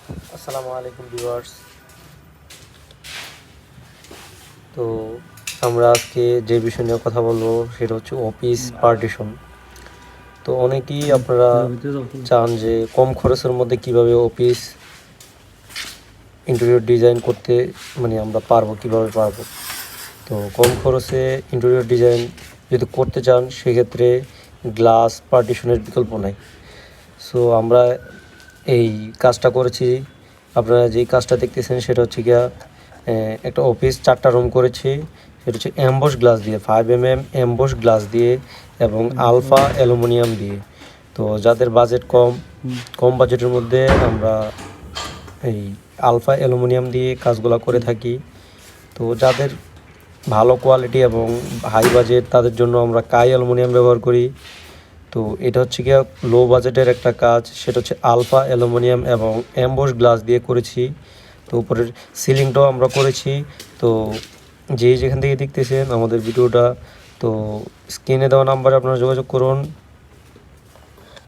আসসালামু আলাইকুম ভিউয়ার্স। তো আমরা আজকে যে বিষয় নিয়ে কথা বলবো সেটা হচ্ছে অফিস পার্টিশন। তো অনেকেই আপনারা চান যে কম খরচের মধ্যে কিভাবে অফিস ইন্টেরিয়র ডিজাইন করতে আমরা কিভাবে পারবো। তো কম খরচে ইন্টেরিয়র ডিজাইন যদি করতে চান সেক্ষেত্রে গ্লাস পার্টিশনের বিকল্প নাই। সো আমরা এই কাজটা করেছি। আপনারা যেই কাজটা দেখতেছেন সেটা হচ্ছে গিয়া একটা অফিস 4টা রুম করেছি। সেটা হচ্ছে অ্যাম্বস গ্লাস দিয়ে 5 mm অ্যাম্বস গ্লাস দিয়ে এবং আলফা অ্যালুমিনিয়াম দিয়ে। তো যাদের বাজেট কম বাজেটের মধ্যে আমরা এই আলফা অ্যালুমিনিয়াম দিয়ে কাজগুলো করে থাকি। তো যাদের ভালো কোয়ালিটি এবং হাই বাজেট তাদের জন্য আমরা কাই অ্যালুমিনিয়াম ব্যবহার করি। তো এটা হচ্ছে গিয়ে লো বাজেটের একটা কাজ, সেটা হচ্ছে আলফা অ্যালুমিনিয়াম এবং অ্যাম্বস গ্লাস দিয়ে করেছি। তো উপরের সিলিংটাও আমরা করেছি। তো যেখান থেকে দেখতেছেন আমাদের ভিডিওটা, তো স্ক্রিনে দেওয়া নাম্বারে আপনারা যোগাযোগ করুন।